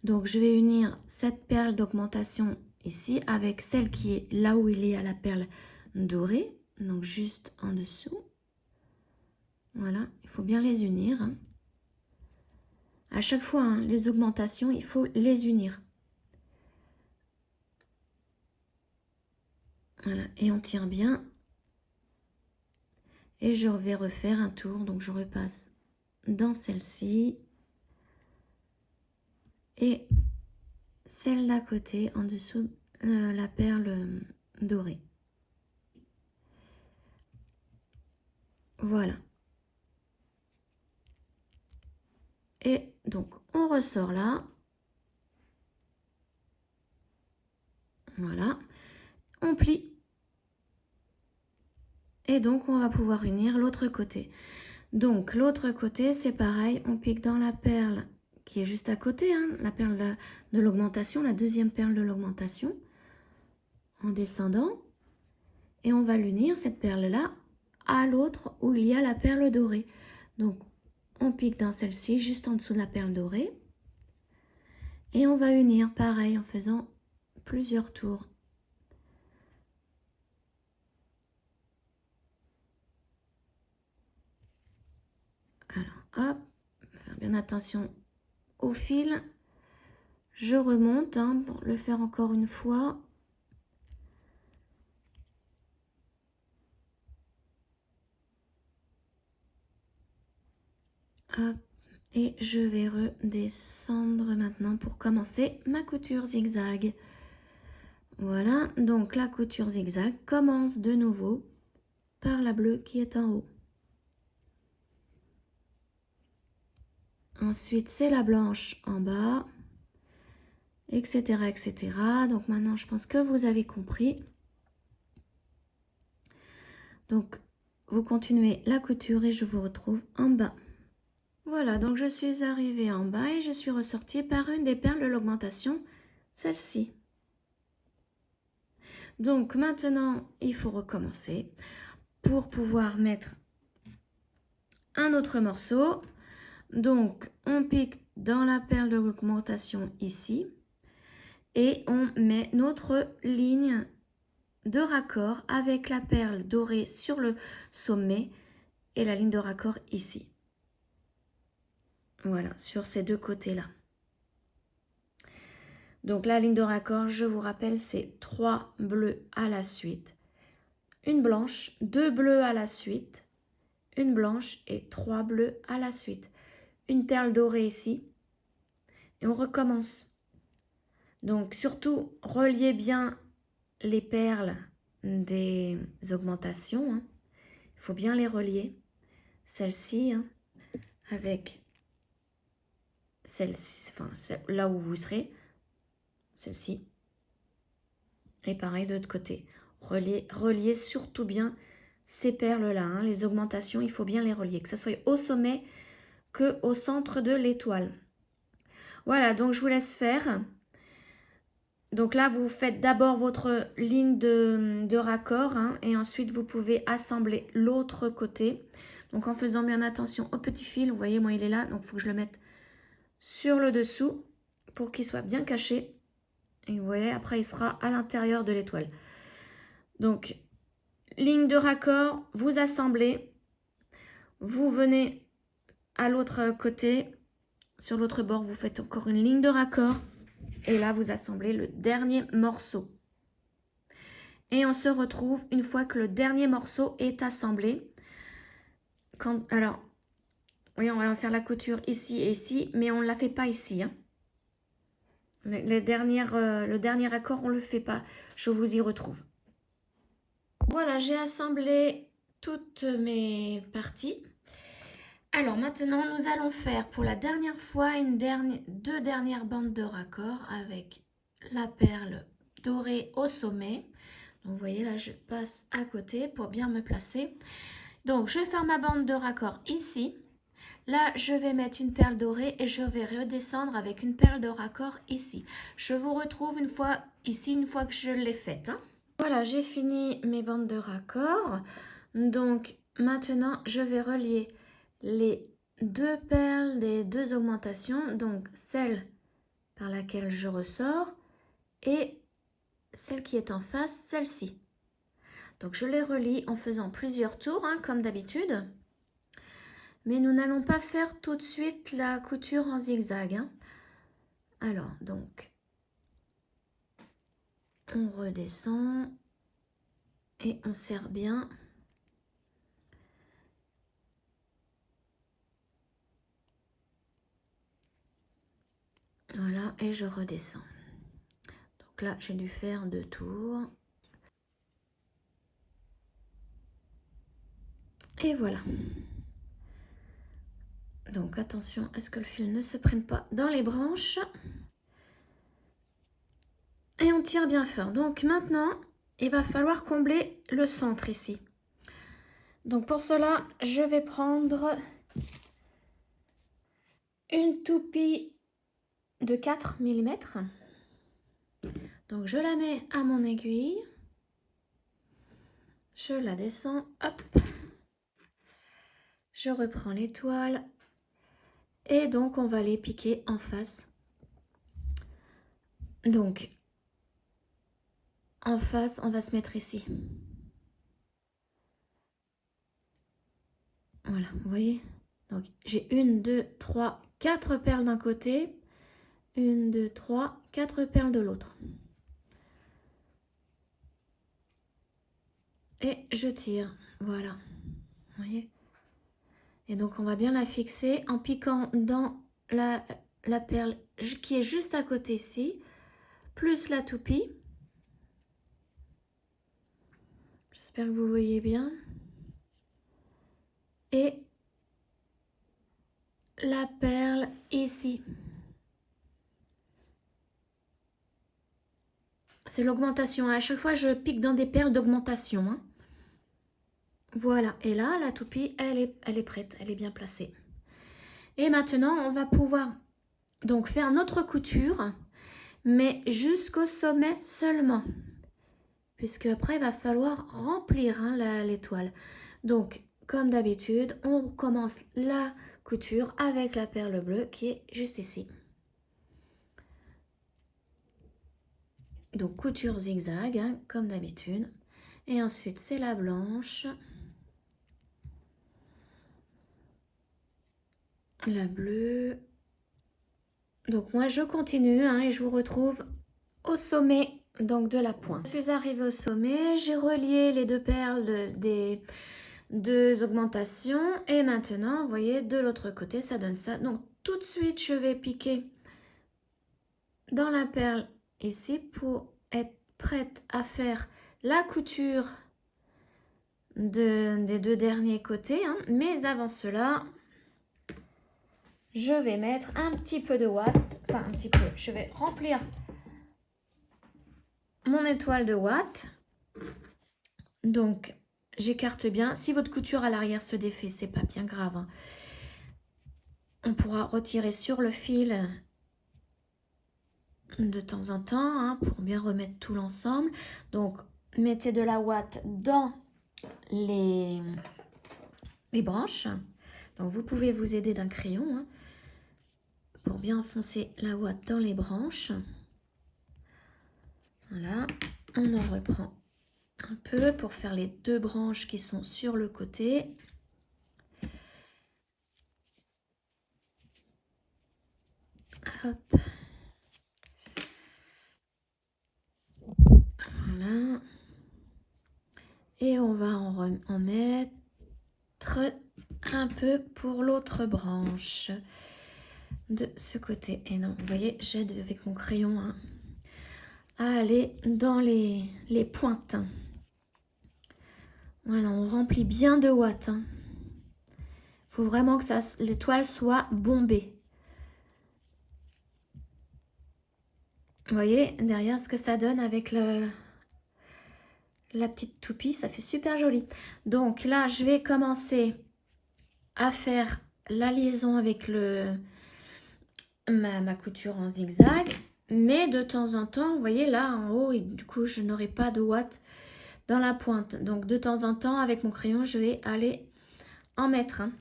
Donc, je vais unir cette perle d'augmentation ici avec celle qui est là où il y a la perle dorée, donc juste en dessous. Voilà, il faut bien les unir. Hein. À chaque fois, hein, les augmentations, il faut les unir. Voilà, et on tire bien. Et je vais refaire un tour, donc je repasse dans celle-ci. Et celle d'à côté, en dessous, la perle dorée. Voilà. Et donc, on ressort là. Voilà. On plie. Et donc, on va pouvoir unir l'autre côté. Donc, l'autre côté, c'est pareil. On pique dans la perle qui est juste à côté, hein, la perle de l'augmentation, la deuxième perle de l'augmentation, en descendant. Et on va l'unir, cette perle-là, à l'autre où il y a la perle dorée. Donc, on pique dans celle-ci, juste en dessous de la perle dorée. Et on va unir, pareil, en faisant plusieurs tours. Alors, hop, faire bien attention au fil. Je remonte, hein, pour le faire encore une fois. Hop, et je vais redescendre maintenant pour commencer ma couture zigzag. Voilà, donc la couture zigzag commence de nouveau par la bleue qui est en haut. Ensuite, c'est la blanche en bas, etc., etc. Donc maintenant, je pense que vous avez compris. Donc, vous continuez la couture et je vous retrouve en bas. Voilà, donc je suis arrivée en bas et je suis ressortie par une des perles de l'augmentation, celle-ci. Donc maintenant, il faut recommencer pour pouvoir mettre un autre morceau. Donc, on pique dans la perle de l'augmentation ici et on met notre ligne de raccord avec la perle dorée sur le sommet et la ligne de raccord ici. Voilà, sur ces deux côtés-là. Donc la ligne de raccord, je vous rappelle, c'est 3 bleus à la suite, une blanche, 2 bleus à la suite, une blanche et 3 bleus à la suite. Une perle dorée ici et on recommence. Donc surtout, reliez bien les perles des augmentations. Hein. Il faut bien les relier. Celle-ci, hein, avec celle-ci, enfin là où vous serez, celle-ci. Et pareil de l'autre côté. Reliez surtout bien ces perles-là. Hein, les augmentations, il faut bien les relier. Que ce soit au sommet que au centre de l'étoile. Voilà, donc je vous laisse faire. Donc là, vous faites d'abord votre ligne de raccord hein, et ensuite vous pouvez assembler l'autre côté. Donc en faisant bien attention au petit fil, vous voyez, moi il est là, donc il faut que je le mette sur le dessous pour qu'il soit bien caché. Et vous voyez, après il sera à l'intérieur de l'étoile. Donc, ligne de raccord, vous assemblez, vous venez à l'autre côté, sur l'autre bord, vous faites encore une ligne de raccord. Et là, vous assemblez le dernier morceau. Et on se retrouve une fois que le dernier morceau est assemblé. Alors, oui, on va faire la couture ici et ici, mais on ne la fait pas ici. Hein. Le dernier accord, on ne le fait pas. Je vous y retrouve. Voilà, j'ai assemblé toutes mes parties. Alors maintenant, nous allons faire pour la dernière fois deux dernières bandes de raccord avec la perle dorée au sommet. Donc vous voyez là, je passe à côté pour bien me placer. Donc je vais faire ma bande de raccord ici. Là, je vais mettre une perle dorée et je vais redescendre avec une perle de raccord ici. Je vous retrouve une fois ici, une fois que je l'ai faite. Hein. Voilà, j'ai fini mes bandes de raccord. Donc maintenant, je vais relier les deux perles des deux augmentations. Donc celle par laquelle je ressors et celle qui est en face, celle-ci. Donc je les relie en faisant plusieurs tours, hein, comme d'habitude. Mais nous n'allons pas faire tout de suite la couture en zigzag. Hein. Alors, donc, on redescend et on serre bien. Voilà, et je redescends. Donc là, j'ai dû faire 2 tours. Et voilà. Donc attention à ce que le fil ne se prenne pas dans les branches. Et on tire bien fort. Donc maintenant, il va falloir combler le centre ici. Donc pour cela, je vais prendre une toupie de 4 mm. Donc je la mets à mon aiguille. Je la descends, hop. Je reprends l'étoile. Et donc on va les piquer en face. Donc en face, on va se mettre ici. Voilà, vous voyez? Donc j'ai 1, 2, 3, 4 perles d'un côté. 1, 2, 3, 4 perles de l'autre. Et je tire, voilà. Vous voyez? Et donc on va bien la fixer en piquant dans la perle qui est juste à côté ici, plus la toupie. J'espère que vous voyez bien. Et la perle ici. C'est l'augmentation. À chaque fois, je pique dans des perles d'augmentation. Hein. Voilà. Et là, la toupie, elle est prête. Elle est bien placée. Et maintenant, on va pouvoir donc faire notre couture, mais jusqu'au sommet seulement. Puisque après, il va falloir remplir hein, l'étoile. Donc, comme d'habitude, on commence la couture avec la perle bleue qui est juste ici. Donc, couture zigzag, hein, comme d'habitude. Et ensuite, c'est la blanche. La bleue. Donc, moi, je continue hein, et je vous retrouve au sommet donc, de la pointe. Je suis arrivée au sommet. J'ai relié les deux perles des deux augmentations. Et maintenant, vous voyez, de l'autre côté, ça donne ça. Donc, tout de suite, je vais piquer dans la perle ici pour être prête à faire la couture des deux derniers côtés. Hein. Mais avant cela, je vais mettre un petit peu de ouate. Enfin, un petit peu. Je vais remplir mon étoile de ouate. Donc, j'écarte bien. Si votre couture à l'arrière se défait, c'est pas bien grave. Hein. On pourra retirer sur le fil de temps en temps hein, pour bien remettre tout l'ensemble. Donc, mettez de la ouate dans les branches. Donc, vous pouvez vous aider d'un crayon hein, pour bien enfoncer la ouate dans les branches. Voilà, on en reprend un peu pour faire les deux branches qui sont sur le côté. Hop. Voilà. Et on va en mettre un peu pour l'autre branche de ce côté. Et non, vous voyez, j'aide avec mon crayon hein, à aller dans les pointes. Voilà, on remplit bien de watts. Il faut vraiment que l'étoile soit bombée. Vous voyez derrière ce que ça donne avec la petite toupie, ça fait super joli. Donc là, je vais commencer à faire la liaison avec ma couture en zigzag. Mais de temps en temps, vous voyez là en haut, et du coup, je n'aurai pas de watts dans la pointe. Donc de temps en temps, avec mon crayon, je vais aller en mettre un.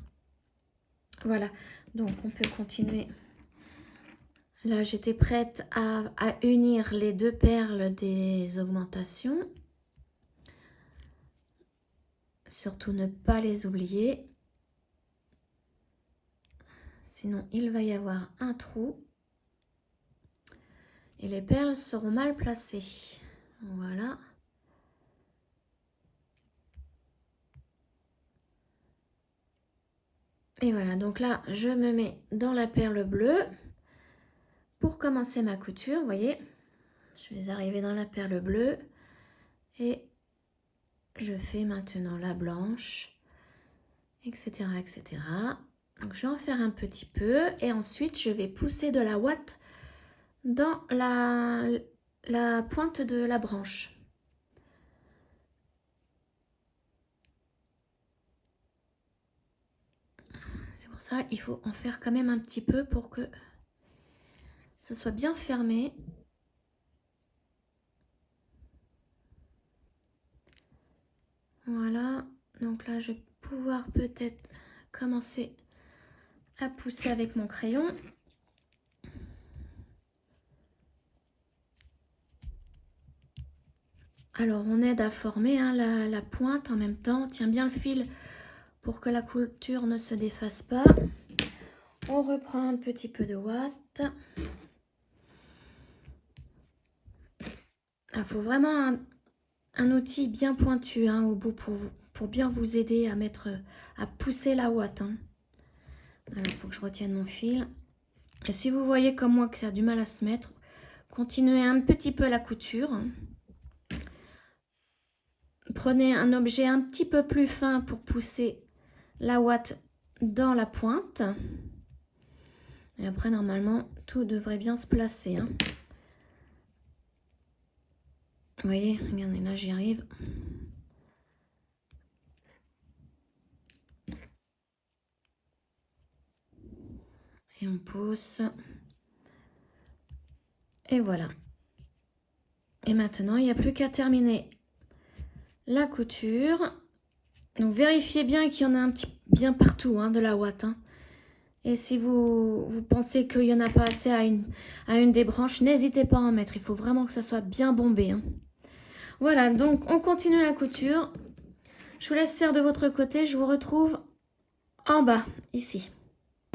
Voilà, donc on peut continuer. Là, j'étais prête à unir les deux perles des augmentations. Surtout ne pas les oublier. Sinon, il va y avoir un trou. Et les perles seront mal placées. Voilà. Et voilà, donc là, je me mets dans la perle bleue. Pour commencer ma couture, vous voyez, je vais arriver dans la perle bleue. Et je fais maintenant la blanche, etc., etc. Donc, je vais en faire un petit peu. Et ensuite, je vais pousser de la ouate dans la pointe de la branche. C'est pour ça il faut en faire quand même un petit peu pour que ce soit bien fermé. Voilà, donc là je vais pouvoir peut-être commencer à pousser avec mon crayon. Alors on aide à former hein, la pointe en même temps. On tient bien le fil pour que la couture ne se défasse pas. On reprend un petit peu de ouate. Il faut vraiment un outil bien pointu hein, au bout pour bien vous aider à pousser la ouate. Hein. Alors il faut que je retienne mon fil. Et si vous voyez comme moi que ça a du mal à se mettre, continuez un petit peu la couture. Prenez un objet un petit peu plus fin pour pousser la ouate dans la pointe. Et après, normalement, tout devrait bien se placer. Hein. Vous voyez, regardez, là, j'y arrive. Et on pousse. Et voilà. Et maintenant, il n'y a plus qu'à terminer la couture. Donc, vérifiez bien qu'il y en a un petit bien partout hein, de la ouate. Hein. Et si vous pensez qu'il n'y en a pas assez à une des branches, n'hésitez pas à en mettre. Il faut vraiment que ça soit bien bombé. Hein. Voilà, donc on continue la couture. Je vous laisse faire de votre côté. Je vous retrouve en bas, ici.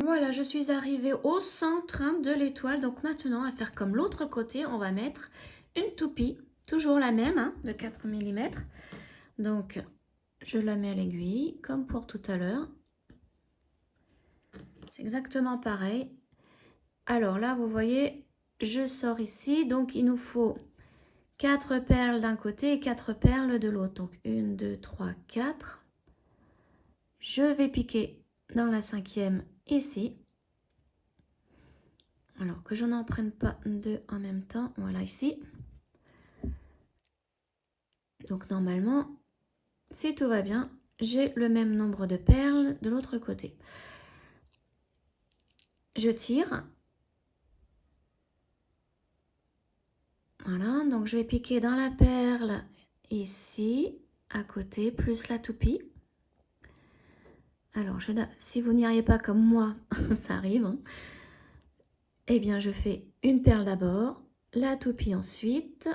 Voilà, je suis arrivée au centre hein, de l'étoile. Donc maintenant, à faire comme l'autre côté, on va mettre une toupie. Toujours la même, hein, de 4 mm. Donc, je la mets à l'aiguille, comme pour tout à l'heure. C'est exactement pareil. Alors là, vous voyez, je sors ici. Donc, il nous faut 4 perles d'un côté et 4 perles de l'autre. Donc, 1, 2, 3, 4. Je vais piquer dans la 5e ici. Alors que je n'en prenne pas deux en même temps. Voilà, ici. Donc, normalement, si tout va bien, j'ai le même nombre de perles de l'autre côté. Je tire. Voilà, donc je vais piquer dans la perle ici, à côté, plus la toupie. Alors, si vous n'y arrivez pas comme moi, ça arrive. Hein. Eh bien, je fais une perle d'abord, la toupie ensuite,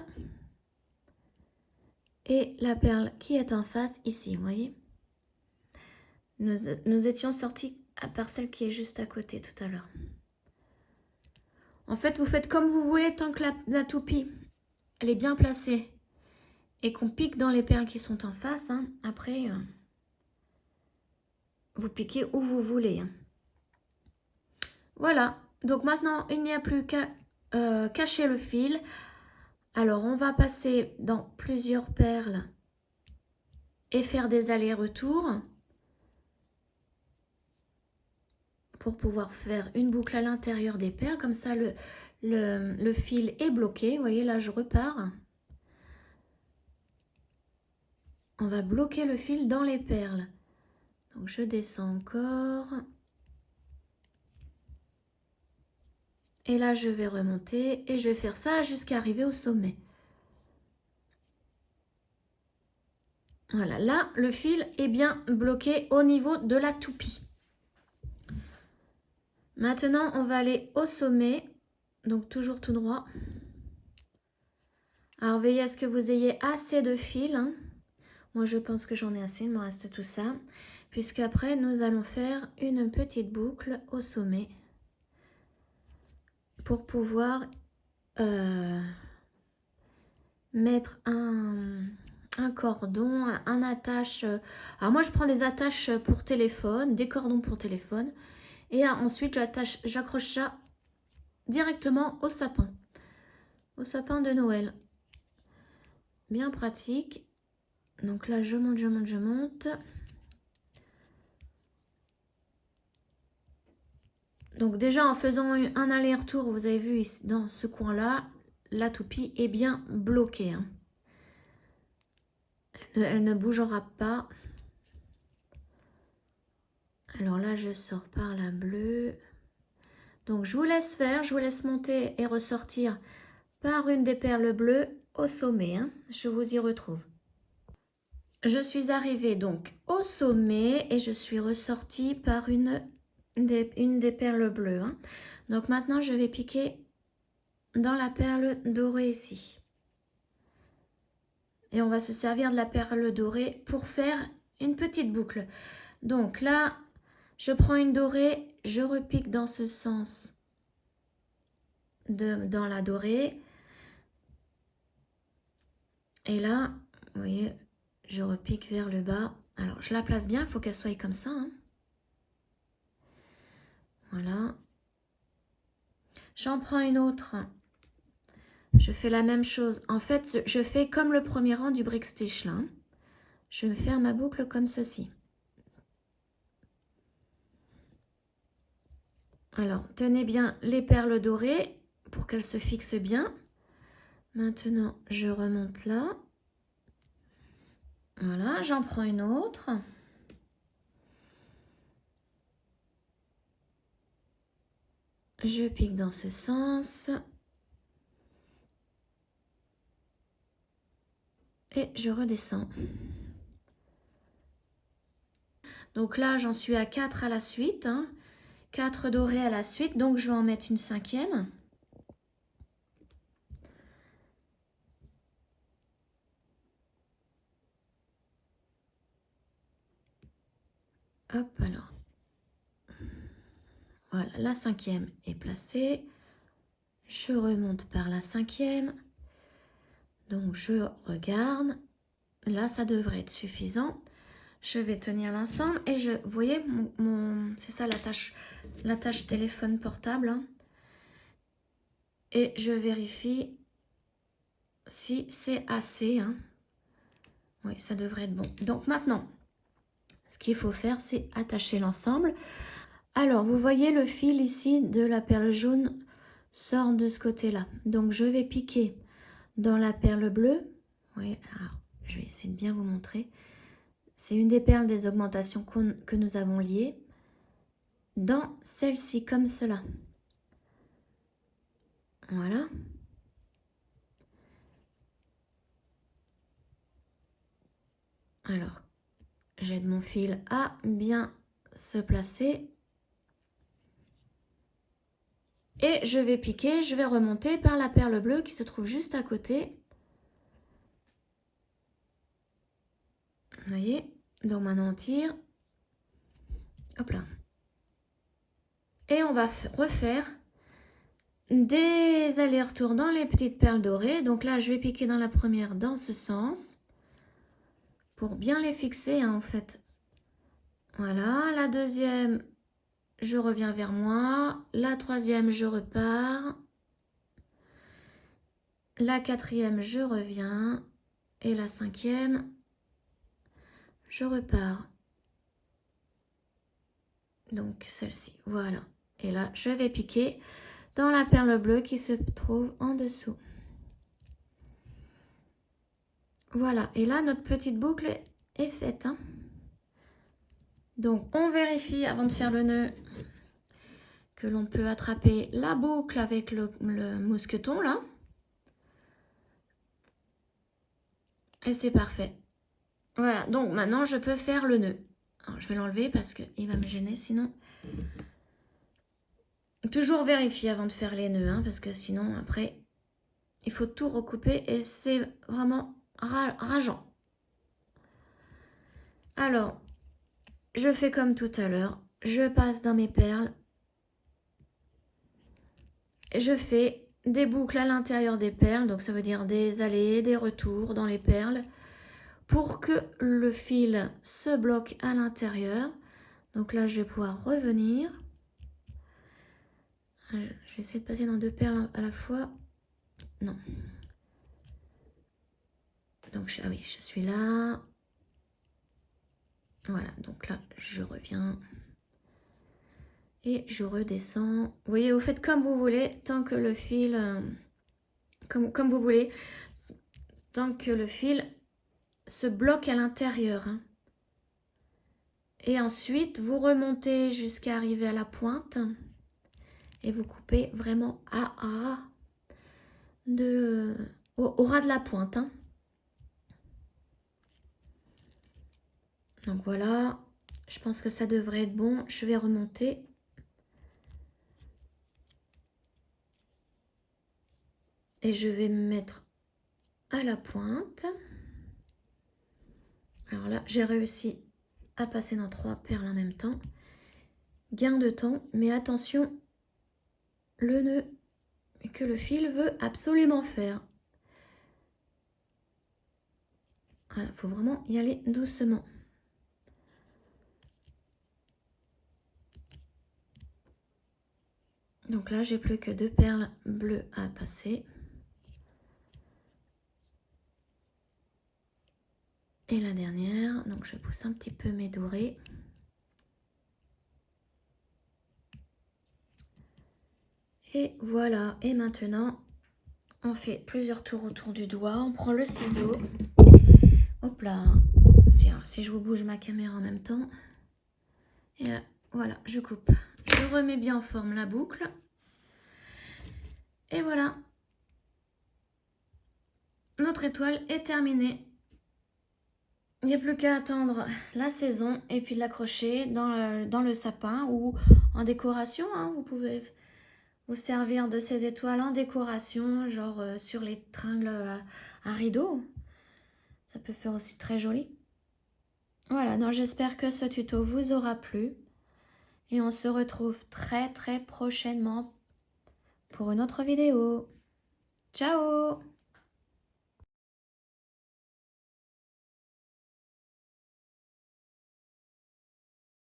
et la perle qui est en face ici, vous voyez. Nous étions sortis par celle qui est juste à côté tout à l'heure. En fait, vous faites comme vous voulez tant que la toupie, elle est bien placée et qu'on pique dans les perles qui sont en face, hein. Après, vous piquez où vous voulez, hein. Voilà, donc maintenant, il n'y a plus qu'à cacher le fil. Alors, on va passer dans plusieurs perles et faire des allers-retours pour pouvoir faire une boucle à l'intérieur des perles. Comme ça, le fil est bloqué. Vous voyez, là, je repars. On va bloquer le fil dans les perles. Donc, je descends encore. Et là, je vais remonter et je vais faire ça jusqu'à arriver au sommet. Voilà, là, le fil est bien bloqué au niveau de la toupie. Maintenant, on va aller au sommet, donc toujours tout droit. Alors, veillez à ce que vous ayez assez de fil, hein. Moi, je pense que j'en ai assez, il me reste tout ça. Puisque après, nous allons faire une petite boucle au sommet pour pouvoir mettre un cordon, un attache. Alors moi, je prends des attaches pour téléphone, des cordons pour téléphone. Et ensuite, j'accroche ça directement au sapin de Noël. Bien pratique. Donc là, je monte, je monte, je monte. Donc déjà, en faisant un aller-retour, vous avez vu ici, dans ce coin-là, la toupie est bien bloquée, hein. Elle ne bougera pas. Alors là, je sors par la bleue. Donc je vous laisse faire, je vous laisse monter et ressortir par une des perles bleues au sommet, hein. Je vous y retrouve. Je suis arrivée donc au sommet et je suis ressortie par une des perles bleues, hein. Donc maintenant, je vais piquer dans la perle dorée ici. Et on va se servir de la perle dorée pour faire une petite boucle. Donc là, je prends une dorée, je repique dans ce sens dans la dorée. Et là, vous voyez, je repique vers le bas. Alors, je la place bien, il faut qu'elle soit comme ça, hein. Voilà. J'en prends une autre. Je fais la même chose. En fait, je fais comme le premier rang du brick stitch là. Je vais faire ma boucle comme ceci. Alors, tenez bien les perles dorées pour qu'elles se fixent bien. Maintenant, je remonte là. Voilà, j'en prends une autre. Je pique dans ce sens. Et je redescends. Donc là, j'en suis à 4 à la suite, hein. 4 dorés à la suite, donc je vais en mettre une cinquième. Hop, alors. Voilà, la cinquième est placée. Je remonte par la cinquième. Donc, je regarde. Là, ça devrait être suffisant. Je vais tenir l'ensemble et vous voyez, c'est ça l'attache téléphone portable, hein. Et je vérifie si c'est assez, hein. Oui, ça devrait être bon. Donc maintenant, ce qu'il faut faire, c'est attacher l'ensemble. Alors, vous voyez le fil ici de la perle jaune sort de ce côté-là. Donc, je vais piquer dans la perle bleue. Oui, alors, je vais essayer de bien vous montrer. C'est une des perles des augmentations que nous avons liées. Dans celle-ci, comme cela. Voilà. Alors, j'aide mon fil à bien se placer. Et je vais piquer, je vais remonter par la perle bleue qui se trouve juste à côté. Vous voyez? Donc maintenant on tire. Hop là. Et on va refaire des allers-retours dans les petites perles dorées. Donc là, je vais piquer dans la première dans ce sens pour bien les fixer, hein, en fait. Voilà, la deuxième, je reviens vers moi. La troisième, je repars. La quatrième, je reviens. Et la cinquième, je repars. Donc celle-ci, voilà. Et là, je vais piquer dans la perle bleue qui se trouve en dessous. Voilà, et là, notre petite boucle est faite, hein. Donc, on vérifie avant de faire le nœud que l'on peut attraper la boucle avec le mousqueton, là. Et c'est parfait. Voilà, donc maintenant, je peux faire le nœud. Alors, je vais l'enlever parce qu'il va me gêner, sinon... Toujours vérifier avant de faire les nœuds, hein, parce que sinon, après, il faut tout recouper et c'est vraiment rageant. Alors, je fais comme tout à l'heure. Je passe dans mes perles. Je fais des boucles à l'intérieur des perles, donc ça veut dire des allées, des retours dans les perles, pour que le fil se bloque à l'intérieur. Donc là, je vais pouvoir revenir. Je vais essayer de passer dans 2 perles à la fois. Non. Donc, ah oui, je suis là. Voilà, donc là, je reviens. Et je redescends. Vous voyez, vous faites comme vous voulez, tant que le fil... comme vous voulez, tant que le fil se bloque à l'intérieur. Hein. Et ensuite, vous remontez jusqu'à arriver à la pointe. Et vous coupez vraiment à ras au ras de la pointe. Hein. Donc voilà, je pense que ça devrait être bon. Je vais remonter. Et je vais me mettre à la pointe. Alors là, j'ai réussi à passer dans 3 perles en même temps. Gain de temps, mais attention, le nœud que le fil veut absolument faire. Il faut vraiment y aller doucement. Donc là, j'ai plus que 2 perles bleues à passer. Et la dernière, donc je pousse un petit peu mes dorés. Et voilà, et maintenant, on fait plusieurs tours autour du doigt. On prend le ciseau. Hop là, si je vous bouge ma caméra en même temps. Et là, voilà, je coupe. Je remets bien en forme la boucle. Et voilà. Notre étoile est terminée. Il n'y a plus qu'à attendre la saison et puis l'accrocher dans le sapin ou en décoration. Hein. Vous pouvez vous servir de ces étoiles en décoration, genre sur les tringles à rideau. Ça peut faire aussi très joli. Voilà, donc j'espère que ce tuto vous aura plu. Et on se retrouve très prochainement pour une autre vidéo. Ciao!